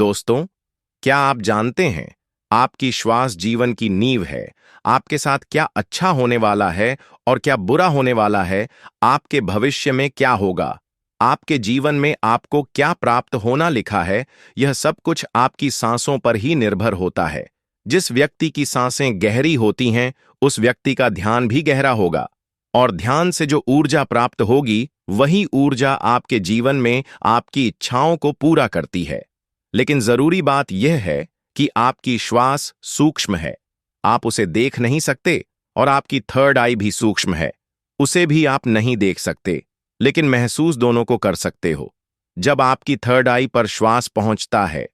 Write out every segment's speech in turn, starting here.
दोस्तों, क्या आप जानते हैं आपकी श्वास जीवन की नींव है। आपके साथ क्या अच्छा होने वाला है और क्या बुरा होने वाला है, आपके भविष्य में क्या होगा, आपके जीवन में आपको क्या प्राप्त होना लिखा है, यह सब कुछ आपकी सांसों पर ही निर्भर होता है। जिस व्यक्ति की सांसें गहरी होती हैं, उस व्यक्ति का ध्यान भी गहरा होगा और ध्यान से जो ऊर्जा प्राप्त होगी, वही ऊर्जा आपके जीवन में आपकी इच्छाओं को पूरा करती है। लेकिन जरूरी बात यह है कि आपकी श्वास सूक्ष्म है। आप उसे देख नहीं सकते और आपकी थर्ड आई भी सूक्ष्म है। उसे भी आप नहीं देख सकते, लेकिन महसूस दोनों को कर सकते हो। जब आपकी थर्ड आई पर श्वास पहुंचता है,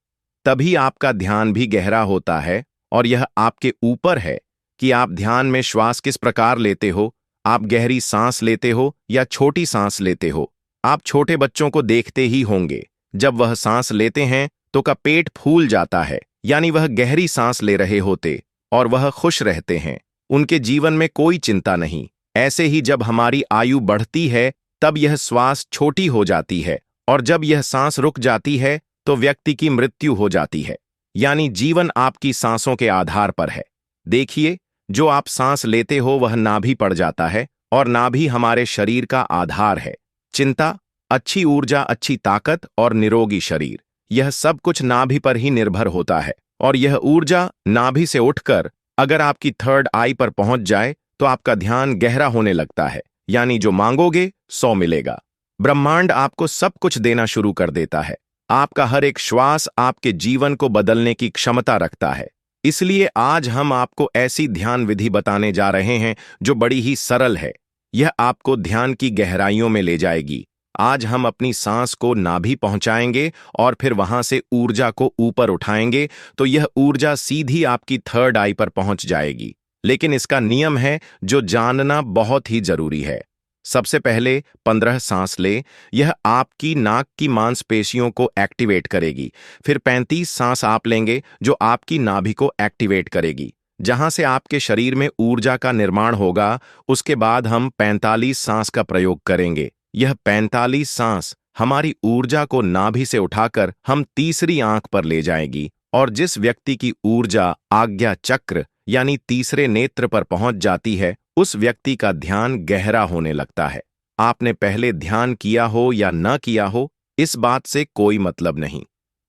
तभी आपका ध्यान भी गहरा होता है और यह आपके ऊपर है कि आप ध्यान में श्वास किस प्रकार लेते हो। आप गहरी सांस लेते हो या छोटी सांस लेते हो। आप छोटे बच्चों को देखते ही होंगे, जब वह सांस लेते हैं तो का पेट फूल जाता है, यानी वह गहरी सांस ले रहे होते और वह खुश रहते हैं। उनके जीवन में कोई चिंता नहीं। ऐसे ही जब हमारी आयु बढ़ती है, तब यह श्वास छोटी हो जाती है और जब यह सांस रुक जाती है तो व्यक्ति की मृत्यु हो जाती है। यानी जीवन आपकी सांसों के आधार पर है। देखिए, जो आप सांस लेते हो वह नाभि पड़ जाता है और नाभि हमारे शरीर का आधार है। चिंता, अच्छी ऊर्जा, अच्छी ताकत और निरोगी शरीर, यह सब कुछ नाभि पर ही निर्भर होता है। और यह ऊर्जा नाभि से उठकर अगर आपकी थर्ड आई पर पहुंच जाए तो आपका ध्यान गहरा होने लगता है। यानी जो मांगोगे 100 मिलेगा। ब्रह्मांड आपको सब कुछ देना शुरू कर देता है। आपका हर एक श्वास आपके जीवन को बदलने की क्षमता रखता है। इसलिए आज हम आपको ऐसी ध्यान विधि बताने जा रहे हैं जो बड़ी ही सरल है। यह आपको ध्यान की गहराइयों में ले जाएगी। आज हम अपनी सांस को नाभि पहुंचाएंगे और फिर वहां से ऊर्जा को ऊपर उठाएंगे तो यह ऊर्जा सीधी आपकी थर्ड आई पर पहुंच जाएगी। लेकिन इसका नियम है जो जानना बहुत ही जरूरी है। सबसे पहले 15 सांस ले, यह आपकी नाक की मांसपेशियों को एक्टिवेट करेगी। फिर 35 सांस आप लेंगे जो आपकी नाभि को एक्टिवेट करेगी, जहां से आपके शरीर में ऊर्जा का निर्माण होगा। उसके बाद हम 45 सांस का प्रयोग करेंगे। यह 45 सांस हमारी ऊर्जा को नाभि से उठाकर हम तीसरी आंख पर ले जाएगी और जिस व्यक्ति की ऊर्जा आज्ञा चक्र यानी तीसरे नेत्र पर पहुंच जाती है, उस व्यक्ति का ध्यान गहरा होने लगता है। आपने पहले ध्यान किया हो या न किया हो, इस बात से कोई मतलब नहीं।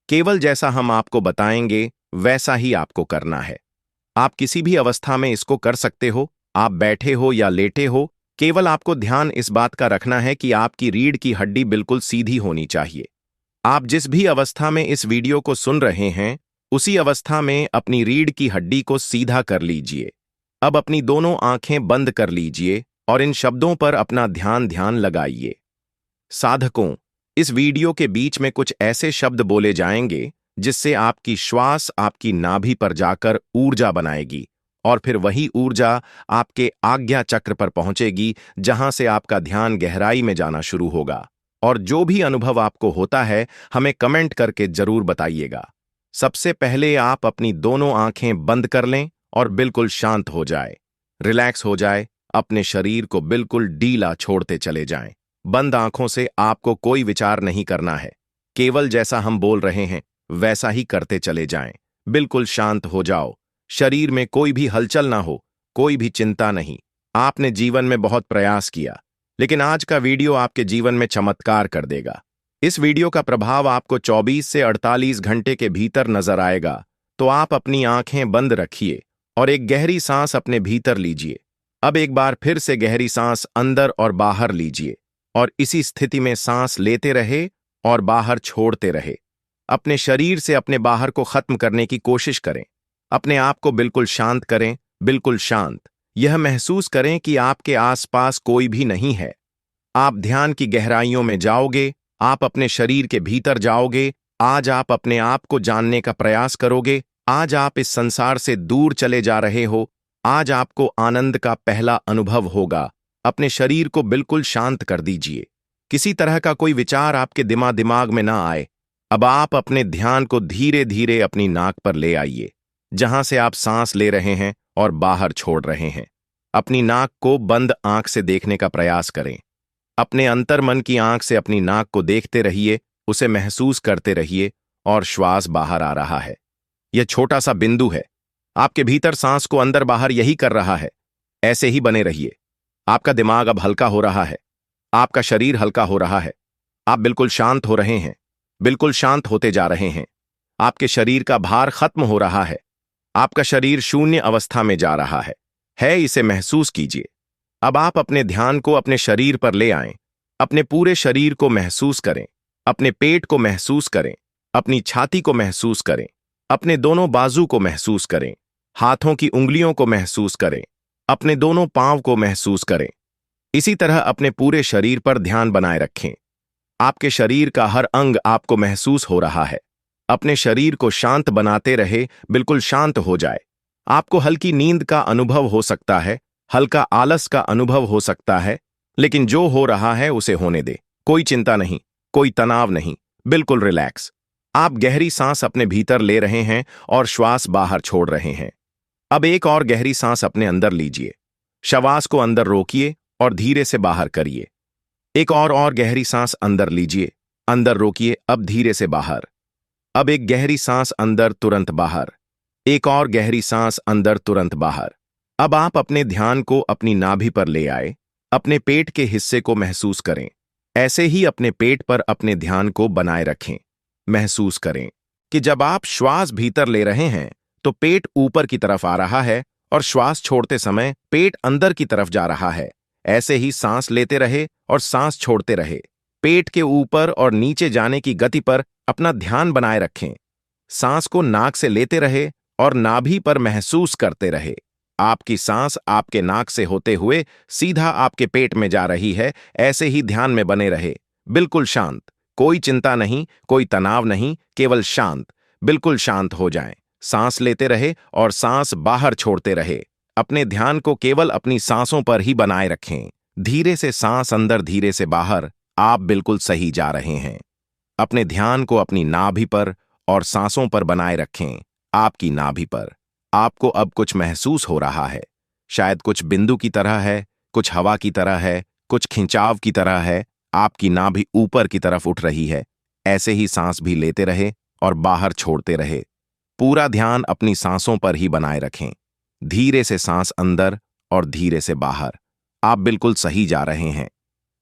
केवल जैसा हम आपको बताएंगे वैसा ही आपको करना है। आप किसी भी अवस्था में इसको कर सकते हो। आप बैठे हो या लेटे हो, केवल आपको ध्यान इस बात का रखना है कि आपकी रीढ़ की हड्डी बिल्कुल सीधी होनी चाहिए। आप जिस भी अवस्था में इस वीडियो को सुन रहे हैं, उसी अवस्था में अपनी रीढ़ की हड्डी को सीधा कर लीजिए। अब अपनी दोनों आंखें बंद कर लीजिए और इन शब्दों पर अपना ध्यान लगाइए। साधकों, इस वीडियो के बीच में कुछ ऐसे शब्द बोले जाएंगे जिससे आपकी श्वास आपकी नाभि पर जाकर ऊर्जा बनाएगी और फिर वही ऊर्जा आपके आज्ञा चक्र पर पहुंचेगी, जहां से आपका ध्यान गहराई में जाना शुरू होगा। और जो भी अनुभव आपको होता है, हमें कमेंट करके जरूर बताइएगा। सबसे पहले आप अपनी दोनों आंखें बंद कर लें और बिल्कुल शांत हो जाए, रिलैक्स हो जाए। अपने शरीर को बिल्कुल ढीला छोड़ते चले जाएं। बंद आंखों से आपको कोई विचार नहीं करना है। केवल जैसा हम बोल रहे हैं वैसा ही करते चले जाएं। बिल्कुल शांत हो जाओ। शरीर में कोई भी हलचल ना हो, कोई भी चिंता नहीं। आपने जीवन में बहुत प्रयास किया, लेकिन आज का वीडियो आपके जीवन में चमत्कार कर देगा। इस वीडियो का प्रभाव आपको 24 से 48 घंटे के भीतर नजर आएगा। तो आप अपनी आंखें बंद रखिए और एक गहरी सांस अपने भीतर लीजिए। अब एक बार फिर से गहरी सांस अंदर और बाहर लीजिए और इसी स्थिति में सांस लेते रहे और बाहर छोड़ते रहे। अपने शरीर से अपने बाहर को खत्म करने की कोशिश करें। अपने आप को बिल्कुल शांत करें, बिल्कुल शांत। यह महसूस करें कि आपके आसपास कोई भी नहीं है। आप ध्यान की गहराइयों में जाओगे, आप अपने शरीर के भीतर जाओगे। आज आप अपने आप को जानने का प्रयास करोगे। आज आप इस संसार से दूर चले जा रहे हो। आज आपको आनंद का पहला अनुभव होगा। अपने शरीर को बिल्कुल शांत कर दीजिए। किसी तरह का कोई विचार आपके दिमाग में ना आए। अब आप अपने ध्यान को धीरे धीरे अपनी नाक पर ले आइए, जहां से आप सांस ले रहे हैं और बाहर छोड़ रहे हैं। अपनी नाक को बंद आंख से देखने का प्रयास करें। अपने अंतर्मन की आंख से अपनी नाक को देखते रहिए, उसे महसूस करते रहिए और श्वास बाहर आ रहा है। यह छोटा सा बिंदु है। आपके भीतर सांस को अंदर बाहर यही कर रहा है। ऐसे ही बने रहिए। आपका दिमाग अब हल्का हो रहा है। आपका शरीर हल्का हो रहा है। आप बिल्कुल शांत हो रहे हैं। बिल्कुल शांत होते जा रहे हैं। आपके शरीर का भार खत्म हो रहा है। आपका शरीर शून्य अवस्था में जा रहा है। इसे महसूस कीजिए। अब आप अपने ध्यान को अपने शरीर पर ले आएं। अपने पूरे शरीर को महसूस करें। अपने पेट को महसूस करें। अपनी छाती को महसूस करें। अपने दोनों बाजू को महसूस करें। हाथों की उंगलियों को महसूस करें। अपने दोनों पांव को महसूस करें। इसी तरह अपने पूरे शरीर पर ध्यान बनाए रखें। आपके शरीर का हर अंग आपको महसूस हो रहा है। अपने शरीर को शांत बनाते रहे, बिल्कुल शांत हो जाए। आपको हल्की नींद का अनुभव हो सकता है, हल्का आलस का अनुभव हो सकता है, लेकिन जो हो रहा है उसे होने दे। कोई चिंता नहीं, कोई तनाव नहीं, बिल्कुल रिलैक्स। आप गहरी सांस अपने भीतर ले रहे हैं और श्वास बाहर छोड़ रहे हैं। अब एक और गहरी सांस अपने अंदर लीजिए। श्वास को अंदर रोकिए और धीरे से बाहर करिए। एक और गहरी सांस अंदर लीजिए, अंदर रोकिए, अब धीरे से बाहर। अब एक गहरी सांस अंदर, तुरंत बाहर। एक और गहरी सांस अंदर, तुरंत बाहर। अब आप अपने ध्यान को अपनी नाभि पर ले आए। अपने पेट के हिस्से को महसूस करें। ऐसे ही अपने पेट पर अपने ध्यान को बनाए रखें। महसूस करें कि जब आप श्वास भीतर ले रहे हैं तो पेट ऊपर की तरफ आ रहा है और श्वास छोड़ते समय पेट अंदर की तरफ जा रहा है। ऐसे ही सांस लेते रहे और सांस छोड़ते रहे। पेट के ऊपर और नीचे जाने की गति पर अपना ध्यान बनाए रखें। सांस को नाक से लेते रहे और नाभि पर महसूस करते रहे। आपकी सांस आपके नाक से होते हुए सीधा आपके पेट में जा रही है। ऐसे ही ध्यान में बने रहे, बिल्कुल शांत। कोई चिंता नहीं, कोई तनाव नहीं, केवल शांत। बिल्कुल शांत हो जाएं। सांस लेते रहे और सांस बाहर छोड़ते रहे। अपने ध्यान को केवल अपनी सांसों पर ही बनाए रखें। धीरे से सांस अंदर, धीरे से बाहर। आप बिल्कुल सही जा रहे हैं। अपने ध्यान को अपनी नाभि पर और सांसों पर बनाए रखें। आपकी नाभि पर आपको अब कुछ महसूस हो रहा है। शायद कुछ बिंदु की तरह है, कुछ हवा की तरह है, कुछ खिंचाव की तरह है। आपकी नाभि ऊपर की तरफ उठ रही है। ऐसे ही सांस भी लेते रहे और बाहर छोड़ते रहे। पूरा ध्यान अपनी सांसों पर ही बनाए रखें। धीरे से सांस अंदर और धीरे से बाहर। आप बिल्कुल सही जा रहे हैं।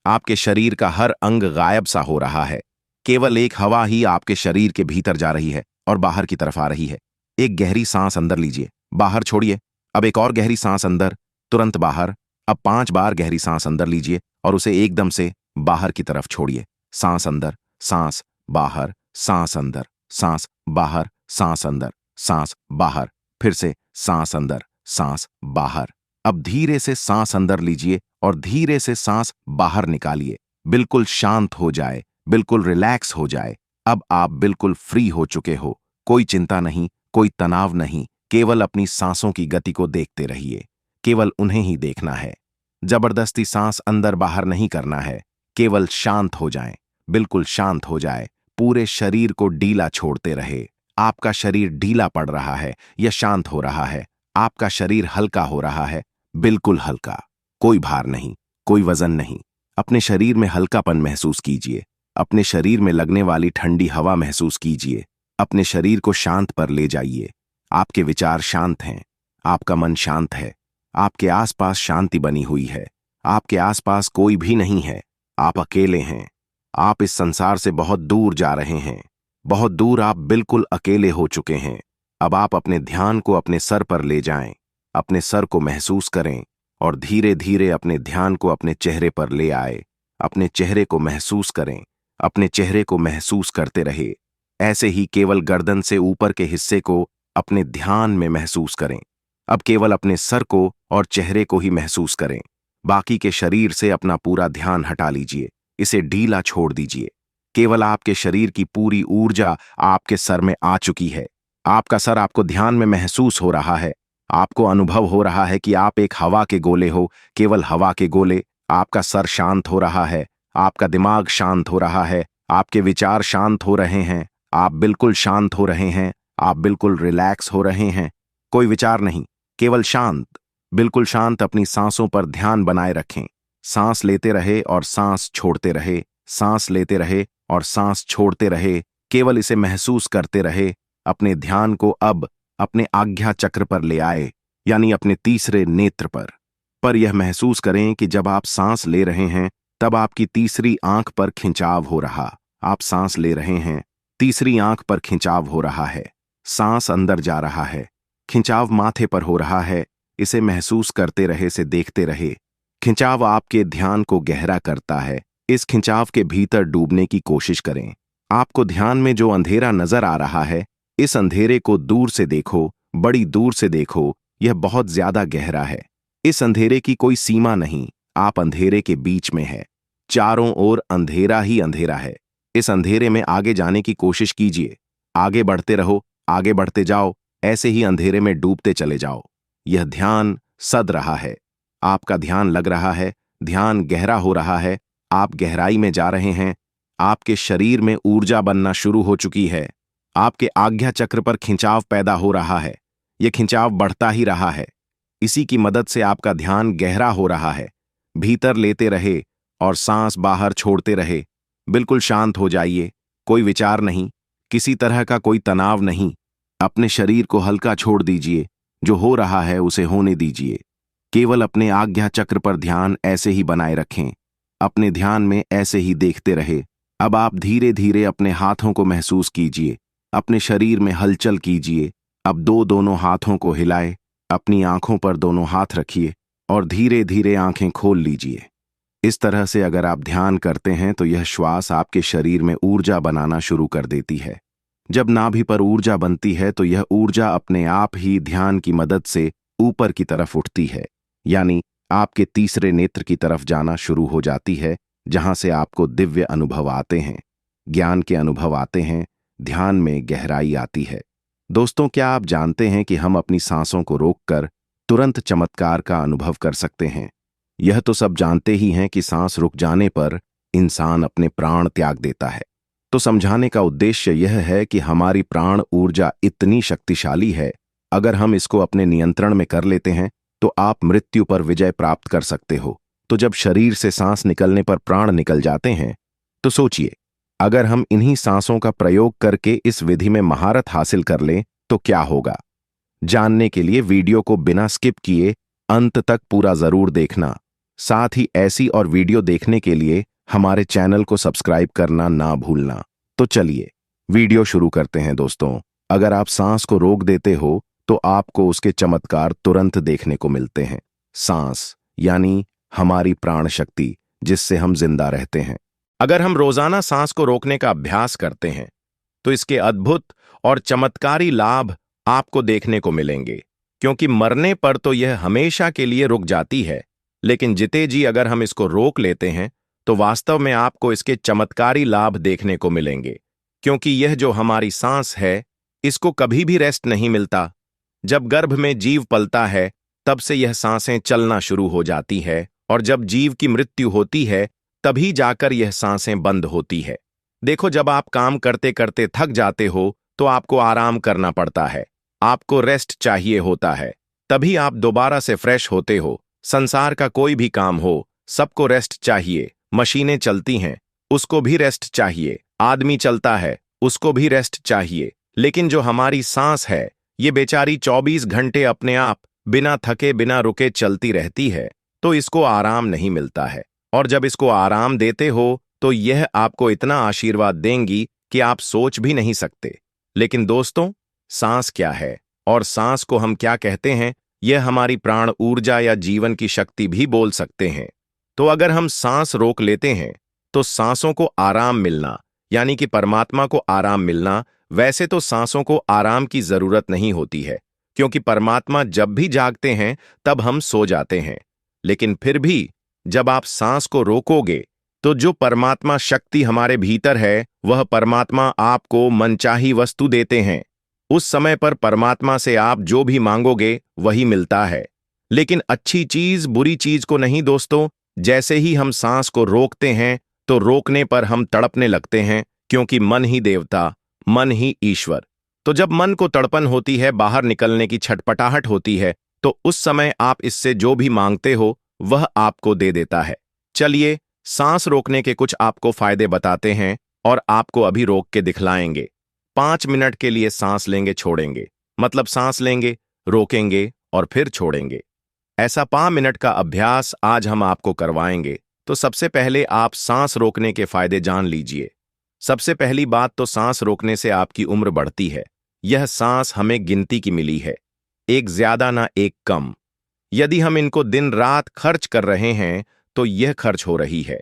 आपके शरीर का हर अंग गायब सा हो रहा है। केवल एक हवा ही आपके शरीर के भीतर जा रही है और बाहर की तरफ आ रही है। एक गहरी सांस अंदर लीजिए, बाहर छोड़िए। अब एक और गहरी सांस अंदर, तुरंत बाहर। अब 5 बार गहरी सांस अंदर लीजिए और उसे एकदम से बाहर की तरफ छोड़िए। सांस अंदर, सांस बाहर, सांस अंदर, सांस बाहर, सांस अंदर, सांस बाहर। फिर से सांस अंदर, सांस बाहर। अब धीरे से सांस अंदर लीजिए और धीरे से सांस बाहर निकालिए। बिल्कुल शांत हो जाए, बिल्कुल रिलैक्स हो जाए। अब आप बिल्कुल फ्री हो चुके हो। कोई चिंता नहीं, कोई तनाव नहीं। केवल अपनी सांसों की गति को देखते रहिए। केवल उन्हें ही देखना है। जबरदस्ती सांस अंदर बाहर नहीं करना है। केवल शांत हो जाएं, बिल्कुल शांत हो जाए। पूरे शरीर को ढीला छोड़ते रहे। आपका शरीर ढीला पड़ रहा है या शांत हो रहा है। आपका शरीर हल्का हो रहा है, बिल्कुल हल्का। कोई भार नहीं, कोई वजन नहीं। अपने शरीर में हल्कापन महसूस कीजिए। अपने शरीर में लगने वाली ठंडी हवा महसूस कीजिए। अपने शरीर को शांत पर ले जाइए। आपके विचार शांत हैं। आपका मन शांत है। आपके आसपास शांति बनी हुई है। आपके आसपास कोई भी नहीं है। आप अकेले हैं। आप इस संसार से बहुत दूर जा रहे हैं। बहुत दूर आप बिल्कुल अकेले हो चुके हैं। अब आप अपने ध्यान को अपने सर पर ले जाएं। अपने सर को महसूस करें और धीरे धीरे अपने ध्यान को अपने चेहरे पर ले आए। अपने चेहरे को महसूस करें। अपने चेहरे को महसूस करते रहे। ऐसे ही केवल गर्दन से ऊपर के हिस्से को अपने ध्यान में महसूस करें। अब केवल अपने सर को और चेहरे को ही महसूस करें। बाकी के शरीर से अपना पूरा ध्यान हटा लीजिए। इसे ढीला छोड़ दीजिए। केवल आपके शरीर की पूरी ऊर्जा आपके सर में आ चुकी है। आपका सर आपको ध्यान में महसूस हो रहा है। आपको अनुभव हो रहा है कि आप एक हवा के गोले हो, केवल हवा के गोले। आपका सर शांत हो रहा है। आपका दिमाग शांत हो रहा है। आपके विचार शांत हो रहे हैं। आप बिल्कुल शांत हो रहे हैं। आप बिल्कुल रिलैक्स हो रहे हैं। कोई विचार नहीं, केवल शांत, बिल्कुल शांत। अपनी सांसों पर ध्यान बनाए रखें। सांस लेते रहे और सांस छोड़ते रहे। सांस लेते रहे और सांस छोड़ते रहे। केवल इसे महसूस करते रहे। अपने ध्यान को अब अपने आज्ञा चक्र पर ले आए, यानी अपने तीसरे नेत्र पर यह महसूस करें कि जब आप सांस ले रहे हैं तब आपकी तीसरी आंख पर खिंचाव हो रहा। आप सांस ले रहे हैं, तीसरी आंख पर खिंचाव हो रहा है, सांस अंदर जा रहा है, खिंचाव माथे पर हो रहा है। इसे महसूस करते रहे, इसे देखते रहे। खिंचाव आपके ध्यान को गहरा करता है। इस खिंचाव के भीतर डूबने की कोशिश करें। आपको ध्यान में जो अंधेरा नजर आ रहा है, इस अंधेरे को दूर से देखो, बड़ी दूर से देखो। यह बहुत ज्यादा गहरा है। इस अंधेरे की कोई सीमा नहीं। आप अंधेरे के बीच में है। चारों ओर अंधेरा ही अंधेरा है। इस अंधेरे में आगे जाने की कोशिश कीजिए। आगे बढ़ते रहो, आगे बढ़ते जाओ, ऐसे ही अंधेरे में डूबते चले जाओ। यह ध्यान सद रहा है। आपका ध्यान लग रहा है, ध्यान गहरा हो रहा है। आप गहराई में जा रहे हैं। आपके शरीर में ऊर्जा बनना शुरू हो चुकी है। आपके आज्ञा चक्र पर खिंचाव पैदा हो रहा है। यह खिंचाव बढ़ता ही रहा है। इसी की मदद से आपका ध्यान गहरा हो रहा है। भीतर लेते रहे और सांस बाहर छोड़ते रहे। बिल्कुल शांत हो जाइए। कोई विचार नहीं, किसी तरह का कोई तनाव नहीं। अपने शरीर को हल्का छोड़ दीजिए। जो हो रहा है उसे होने दीजिए। केवल अपने आज्ञा चक्र पर ध्यान ऐसे ही बनाए रखें। अपने ध्यान में ऐसे ही देखते रहे। अब आप धीरे धीरे अपने हाथों को महसूस कीजिए। अपने शरीर में हलचल कीजिए। अब दोनों हाथों को हिलाए। अपनी आंखों पर दोनों हाथ रखिए और धीरे धीरे आंखें खोल लीजिए। इस तरह से अगर आप ध्यान करते हैं तो यह श्वास आपके शरीर में ऊर्जा बनाना शुरू कर देती है। जब नाभि पर ऊर्जा बनती है तो यह ऊर्जा अपने आप ही ध्यान की मदद से ऊपर की तरफ उठती है, यानी आपके तीसरे नेत्र की तरफ जाना शुरू हो जाती है, जहां से आपको दिव्य अनुभव आते हैं, ज्ञान के अनुभव आते हैं, ध्यान में गहराई आती है। दोस्तों, क्या आप जानते हैं कि हम अपनी सांसों को रोककर तुरंत चमत्कार का अनुभव कर सकते हैं? यह तो सब जानते ही हैं कि सांस रुक जाने पर इंसान अपने प्राण त्याग देता है। तो समझाने का उद्देश्य यह है कि हमारी प्राण ऊर्जा इतनी शक्तिशाली है, अगर हम इसको अपने नियंत्रण में कर लेते हैं तो आप मृत्यु पर विजय प्राप्त कर सकते हो। तो जब शरीर से सांस निकलने पर प्राण निकल जाते हैं, तो सोचिए, अगर हम इन्हीं सांसों का प्रयोग करके इस विधि में महारत हासिल कर लें तो क्या होगा? जानने के लिए वीडियो को बिना स्किप किए अंत तक पूरा जरूर देखना। साथ ही ऐसी और वीडियो देखने के लिए हमारे चैनल को सब्सक्राइब करना ना भूलना। तो चलिए वीडियो शुरू करते हैं दोस्तों। अगर आप सांस को रोक देते हो तो आपको उसके चमत्कार तुरंत देखने को मिलते हैं। सांस यानी हमारी प्राण शक्ति, जिससे हम जिंदा रहते हैं। अगर हम रोजाना सांस को रोकने का अभ्यास करते हैं तो इसके अद्भुत और चमत्कारी लाभ आपको देखने को मिलेंगे, क्योंकि मरने पर तो यह हमेशा के लिए रुक जाती है, लेकिन जीते जी अगर हम इसको रोक लेते हैं तो वास्तव में आपको इसके चमत्कारी लाभ देखने को मिलेंगे। क्योंकि यह जो हमारी सांस है, इसको कभी भी रेस्ट नहीं मिलता। जब गर्भ में जीव पलता है तब से यह सांसें चलना शुरू हो जाती है, और जब जीव की मृत्यु होती है तभी जाकर यह सांसें बंद होती है। देखो, जब आप काम करते करते थक जाते हो तो आपको आराम करना पड़ता है, आपको रेस्ट चाहिए होता है, तभी आप दोबारा से फ्रेश होते हो। संसार का कोई भी काम हो, सबको रेस्ट चाहिए। मशीनें चलती हैं, उसको भी रेस्ट चाहिए। आदमी चलता है, उसको भी रेस्ट चाहिए। लेकिन जो हमारी सांस है, ये बेचारी 24 घंटे अपने आप बिना थके बिना रुके चलती रहती है, तो इसको आराम नहीं मिलता है। और जब इसको आराम देते हो तो यह आपको इतना आशीर्वाद देंगी कि आप सोच भी नहीं सकते। लेकिन दोस्तों, सांस क्या है और सांस को हम क्या कहते हैं, यह हमारी प्राण ऊर्जा या जीवन की शक्ति भी बोल सकते हैं। तो अगर हम सांस रोक लेते हैं तो सांसों को आराम मिलना, यानी कि परमात्मा को आराम मिलना। वैसे तो सांसों को आराम की जरूरत नहीं होती है, क्योंकि परमात्मा जब भी जागते हैं तब हम सो जाते हैं। लेकिन फिर भी जब आप सांस को रोकोगे तो जो परमात्मा शक्ति हमारे भीतर है, वह परमात्मा आपको मनचाही वस्तु देते हैं। उस समय पर परमात्मा से आप जो भी मांगोगे वही मिलता है। लेकिन अच्छी चीज बुरी चीज को नहीं दोस्तों। जैसे ही हम सांस को रोकते हैं तो रोकने पर हम तड़पने लगते हैं, क्योंकि मन ही देवता, मन ही ईश्वर। तो जब मन को तड़पन होती है, बाहर निकलने की छटपटाहट होती है, तो उस समय आप इससे जो भी मांगते हो वह आपको दे देता है। चलिए सांस रोकने के कुछ आपको फायदे बताते हैं और आपको अभी रोक के दिखलाएंगे। 5 मिनट के लिए सांस लेंगे छोड़ेंगे, मतलब सांस लेंगे, रोकेंगे और फिर छोड़ेंगे। ऐसा 5 मिनट का अभ्यास आज हम आपको करवाएंगे। तो सबसे पहले आप सांस रोकने के फायदे जान लीजिए। सबसे पहली बात तो सांस रोकने से आपकी उम्र बढ़ती है। यह सांस हमें गिनती की मिली है, एक ज्यादा ना एक कम। यदि हम इनको दिन रात खर्च कर रहे हैं तो यह खर्च हो रही है।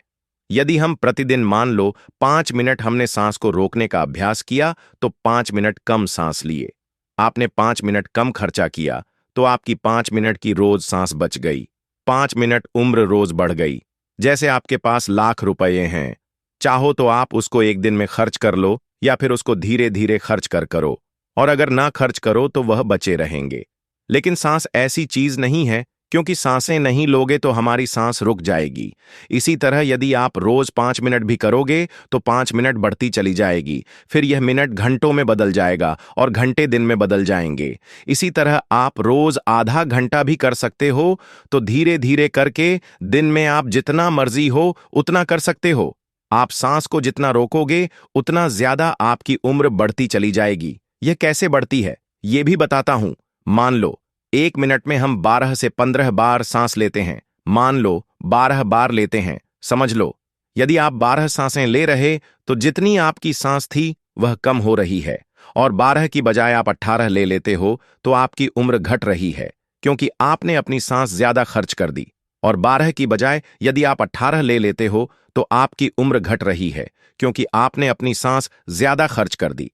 यदि हम प्रतिदिन मान लो 5 मिनट हमने सांस को रोकने का अभ्यास किया तो 5 मिनट कम सांस लिए। आपने 5 मिनट कम खर्चा किया तो आपकी 5 मिनट की रोज सांस बच गई। 5 मिनट उम्र रोज बढ़ गई। जैसे आपके पास लाख रुपए हैं, चाहो तो आप उसको एक दिन में खर्च कर लो या फिर उसको धीरे धीरे खर्च कर करो, और अगर ना खर्च करो तो वह बचे रहेंगे। लेकिन सांस ऐसी चीज नहीं है, क्योंकि सांसें नहीं लोगे तो हमारी सांस रुक जाएगी। इसी तरह यदि आप रोज 5 मिनट भी करोगे तो 5 मिनट बढ़ती चली जाएगी, फिर यह मिनट घंटों में बदल जाएगा और घंटे दिन में बदल जाएंगे। इसी तरह आप रोज आधा घंटा भी कर सकते हो, तो धीरे धीरे करके दिन में आप जितना मर्जी हो उतना कर सकते हो। आप सांस को जितना रोकोगे उतना ज्यादा आपकी उम्र बढ़ती चली जाएगी। यह कैसे बढ़ती है ये भी बताता हूं। मान लो 1 मिनट में हम 12 से 15 बार सांस लेते हैं। मान लो 12 बार लेते हैं, समझ लो। यदि आप 12 सांसें ले रहे तो जितनी आपकी सांस थी वह कम हो रही है, और 12 की बजाय आप 18 ले लेते हो तो आपकी उम्र घट रही है, क्योंकि आपने अपनी सांस ज्यादा खर्च कर दी। और 12 की बजाय यदि आप 18 ले लेते हो तो आपकी उम्र घट रही है, क्योंकि आपने अपनी सांस ज्यादा खर्च कर दी।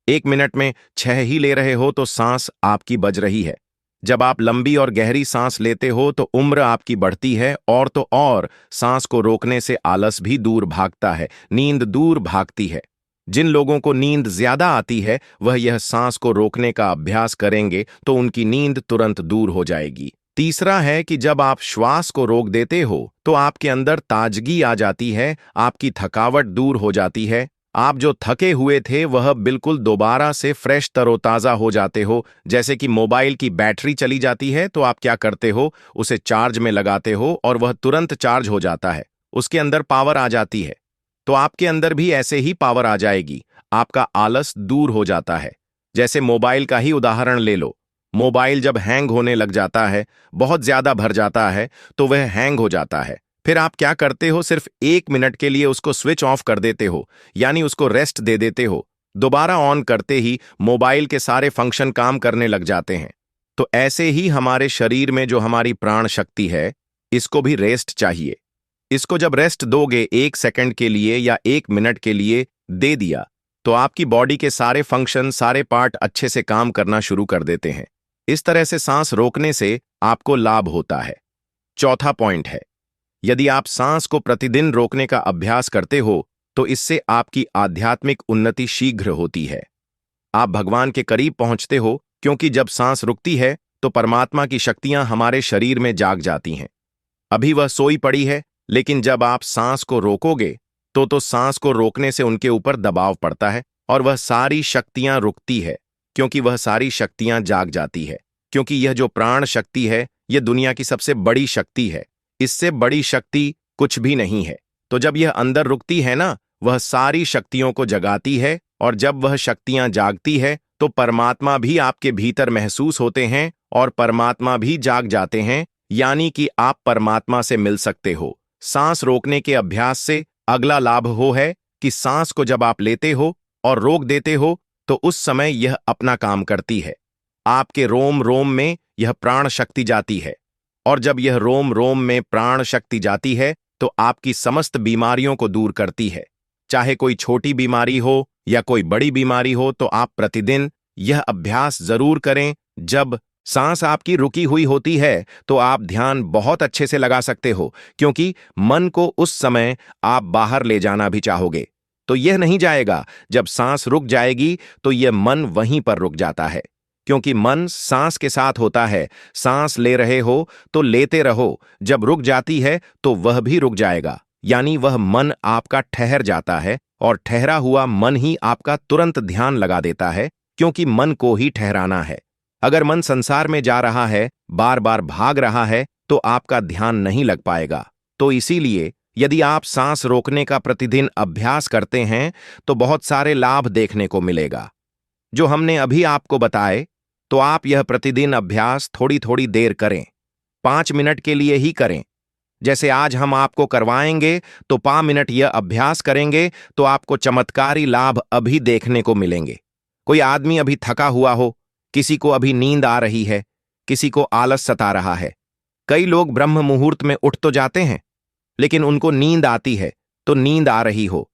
1 मिनट में 6 ही ले रहे हो तो सांस आपकी बच रही है। जब आप लंबी और गहरी सांस लेते हो तो उम्र आपकी बढ़ती है, और तो और सांस को रोकने से आलस भी दूर भागता है, नींद दूर भागती है। जिन लोगों को नींद ज्यादा आती है वह यह सांस को रोकने का अभ्यास करेंगे तो उनकी नींद तुरंत दूर हो जाएगी। तीसरा है कि जब आप श्वास को रोक देते हो तो आपके अंदर ताजगी आ जाती है, आपकी थकावट दूर हो जाती है। आप जो थके हुए थे वह बिल्कुल दोबारा से फ्रेश तरोताजा हो जाते हो। जैसे कि मोबाइल की बैटरी चली जाती है तो आप क्या करते हो, उसे चार्ज में लगाते हो और वह तुरंत चार्ज हो जाता है, उसके अंदर पावर आ जाती है। तो आपके अंदर भी ऐसे ही पावर आ जाएगी, आपका आलस दूर हो जाता है। जैसे मोबाइल का ही उदाहरण ले लो। मोबाइल जब हैंग होने लग जाता है, बहुत ज्यादा भर जाता है, तो वह हैंग हो जाता है। फिर आप क्या करते हो, सिर्फ 1 मिनट के लिए उसको स्विच ऑफ कर देते हो, यानी उसको रेस्ट दे देते हो। दोबारा ऑन करते ही मोबाइल के सारे फंक्शन काम करने लग जाते हैं। तो ऐसे ही हमारे शरीर में जो हमारी प्राण शक्ति है, इसको भी रेस्ट चाहिए। इसको जब रेस्ट दोगे 1 सेकंड के लिए या 1 मिनट के लिए दे दिया, तो आपकी बॉडी के सारे फंक्शन, सारे पार्ट अच्छे से काम करना शुरू कर देते हैं। इस तरह से सांस रोकने से आपको लाभ होता है। चौथा पॉइंट है, यदि आप सांस को प्रतिदिन रोकने का अभ्यास करते हो तो इससे आपकी आध्यात्मिक उन्नति शीघ्र होती है। आप भगवान के करीब पहुंचते हो, क्योंकि जब सांस रुकती है तो परमात्मा की शक्तियां हमारे शरीर में जाग जाती हैं। अभी वह सोई पड़ी है, लेकिन जब आप सांस को रोकोगे तो सांस को रोकने से उनके ऊपर दबाव पड़ता है और वह सारी शक्तियां रुकती है, क्योंकि वह सारी शक्तियां जाग जाती है। क्योंकि यह जो प्राण शक्ति है यह दुनिया की सबसे बड़ी शक्ति है, इससे बड़ी शक्ति कुछ भी नहीं है। तो जब यह अंदर रुकती है ना, वह सारी शक्तियों को जगाती है, और जब वह शक्तियां जागती है तो परमात्मा भी आपके भीतर महसूस होते हैं और परमात्मा भी जाग जाते हैं, यानी कि आप परमात्मा से मिल सकते हो। सांस रोकने के अभ्यास से अगला लाभ हो है कि सांस को जब आप लेते हो और रोक देते हो तो उस समय यह अपना काम करती है। आपके रोम रोम में यह प्राण शक्ति जाती है, और जब यह रोम रोम में प्राण शक्ति जाती है तो आपकी समस्त बीमारियों को दूर करती है। चाहे कोई छोटी बीमारी हो या कोई बड़ी बीमारी हो, तो आप प्रतिदिन यह अभ्यास जरूर करें। जब सांस आपकी रुकी हुई होती है तो आप ध्यान बहुत अच्छे से लगा सकते हो, क्योंकि मन को उस समय आप बाहर ले जाना भी चाहोगे तो यह नहीं जाएगा। जब सांस रुक जाएगी तो यह मन वहीं पर रुक जाता है, क्योंकि मन सांस के साथ होता है। सांस ले रहे हो तो लेते रहो, जब रुक जाती है तो वह भी रुक जाएगा, यानी वह मन आपका ठहर जाता है, और ठहरा हुआ मन ही आपका तुरंत ध्यान लगा देता है, क्योंकि मन को ही ठहराना है। अगर मन संसार में जा रहा है, बार बार भाग रहा है, तो आपका ध्यान नहीं लग पाएगा। तो इसीलिए यदि आप सांस रोकने का प्रतिदिन अभ्यास करते हैं तो बहुत सारे लाभ देखने को मिलेगा जो हमने अभी आपको बताए। तो आप यह प्रतिदिन अभ्यास थोड़ी थोड़ी देर करें, 5 मिनट के लिए ही करें। जैसे आज हम आपको करवाएंगे तो 5 मिनट यह अभ्यास करेंगे तो आपको चमत्कारी लाभ अभी देखने को मिलेंगे। कोई आदमी अभी थका हुआ हो, किसी को अभी नींद आ रही है, किसी को आलस सता रहा है। कई लोग ब्रह्म मुहूर्त में उठ तो जाते हैं लेकिन उनको नींद आती है, तो नींद आ रही हो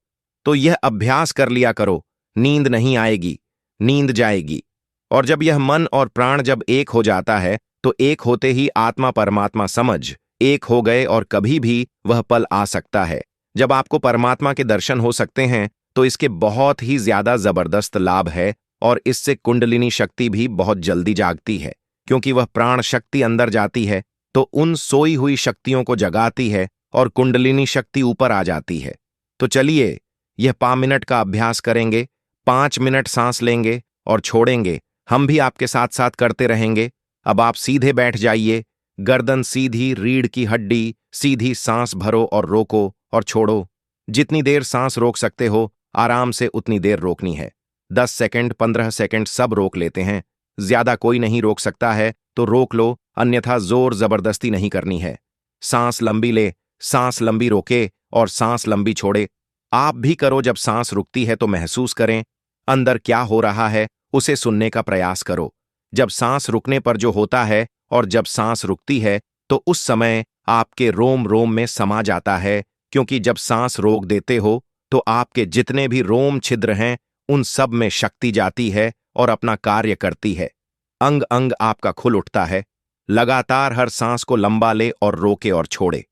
तो यह अभ्यास कर लिया करो। नींद नहीं आएगी, नींद जाएगी। और जब यह मन और प्राण जब एक हो जाता है तो एक होते ही आत्मा परमात्मा समझ एक हो गए और कभी भी वह पल आ सकता है जब आपको परमात्मा के दर्शन हो सकते हैं। तो इसके बहुत ही ज्यादा जबरदस्त लाभ है और इससे कुंडलिनी शक्ति भी बहुत जल्दी जागती है, क्योंकि वह प्राण शक्ति अंदर जाती है तो उन सोई हुई शक्तियों को जगाती है और कुंडलिनी शक्ति ऊपर आ जाती है। तो चलिए यह 5 मिनट का अभ्यास करेंगे। 5 मिनट सांस लेंगे और छोड़ेंगे। हम भी आपके साथ साथ करते रहेंगे। अब आप सीधे बैठ जाइए, गर्दन सीधी, रीढ़ की हड्डी सीधी, सांस भरो और रोको और छोड़ो। जितनी देर सांस रोक सकते हो आराम से उतनी देर रोकनी है। 10 सेकंड, 15 सेकंड सब रोक लेते हैं। ज्यादा कोई नहीं रोक सकता है तो रोक लो, अन्यथा जोर जबरदस्ती नहीं करनी है। सांस लंबी ले, सांस लंबी रोके और सांस लंबी छोड़े। आप भी करो। जब सांस रुकती है तो महसूस करें अंदर क्या हो रहा है, उसे सुनने का प्रयास करो। जब सांस रुकने पर जो होता है और जब सांस रुकती है तो उस समय आपके रोम रोम में समा जाता है, क्योंकि जब सांस रोक देते हो तो आपके जितने भी रोम छिद्र हैं उन सब में शक्ति जाती है और अपना कार्य करती है। अंग अंग आपका खुल उठता है। लगातार हर सांस को लंबा ले और रोके और छोड़े।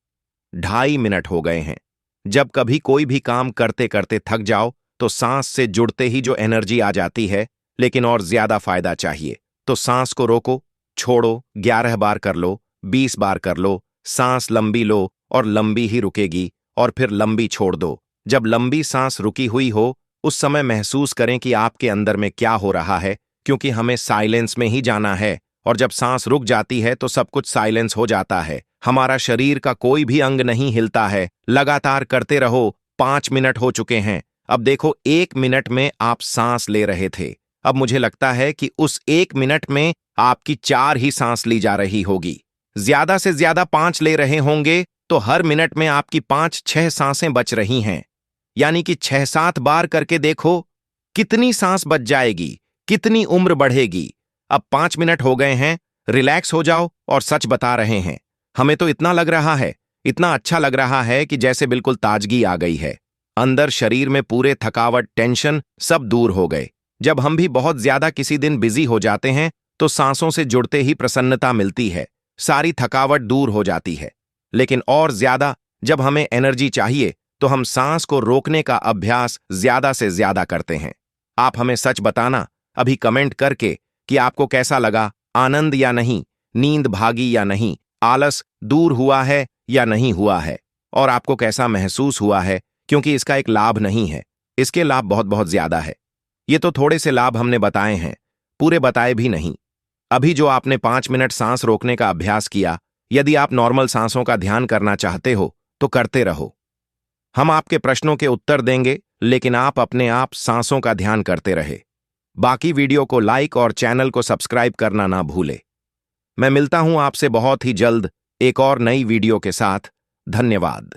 2.5 मिनट हो गए हैं। जब कभी कोई भी काम करते करते थक जाओ तो सांस से जुड़ते ही जो एनर्जी आ जाती है, लेकिन और ज्यादा फायदा चाहिए तो सांस को रोको, छोड़ो। 11 बार कर लो, 20 बार कर लो। सांस लंबी लो और लंबी ही रुकेगी और फिर लंबी छोड़ दो। जब लंबी सांस रुकी हुई हो उस समय महसूस करें कि आपके अंदर में क्या हो रहा है, क्योंकि हमें साइलेंस में ही जाना है। और जब सांस रुक जाती है तो सब कुछ साइलेंस हो जाता है। हमारा शरीर का कोई भी अंग नहीं हिलता है। लगातार करते रहो। 5 मिनट हो चुके हैं। अब देखो, 1 मिनट में आप सांस ले रहे थे, अब मुझे लगता है कि उस 1 मिनट में आपकी 4 ही सांस ली जा रही होगी। ज्यादा से ज्यादा 5 ले रहे होंगे तो हर मिनट में आपकी 5-6 सांसें बच रही हैं। यानी कि 6-7 बार करके देखो कितनी सांस बच जाएगी, कितनी उम्र बढ़ेगी। अब 5 मिनट हो गए हैं, रिलैक्स हो जाओ। और सच बता रहे हैं, हमें तो इतना लग रहा है, इतना अच्छा लग रहा है कि जैसे बिल्कुल ताजगी आ गई है। अंदर शरीर में पूरे थकावट, टेंशन सब दूर हो गए। जब हम भी बहुत ज्यादा किसी दिन बिजी हो जाते हैं तो सांसों से जुड़ते ही प्रसन्नता मिलती है, सारी थकावट दूर हो जाती है। लेकिन और ज्यादा जब हमें एनर्जी चाहिए तो हम सांस को रोकने का अभ्यास ज्यादा से ज्यादा करते हैं। आप हमें सच बताना अभी कमेंट करके कि आपको कैसा लगा, आनंद या नहीं, नींद भागी या नहीं, आलस दूर हुआ है या नहीं हुआ है, और आपको कैसा महसूस हुआ है। क्योंकि इसका एक लाभ नहीं है, इसके लाभ बहुत बहुत ज्यादा है। ये तो थोड़े से लाभ हमने बताए हैं, पूरे बताए भी नहीं। अभी जो आपने 5 मिनट सांस रोकने का अभ्यास किया, यदि आप नॉर्मल सांसों का ध्यान करना चाहते हो तो करते रहो। हम आपके प्रश्नों के उत्तर देंगे, लेकिन आप अपने आप सांसों का ध्यान करते रहे। बाकी वीडियो को लाइक और चैनल को सब्सक्राइब करना ना भूले। मैं मिलता हूं आपसे बहुत ही जल्द एक और नई वीडियो के साथ। धन्यवाद।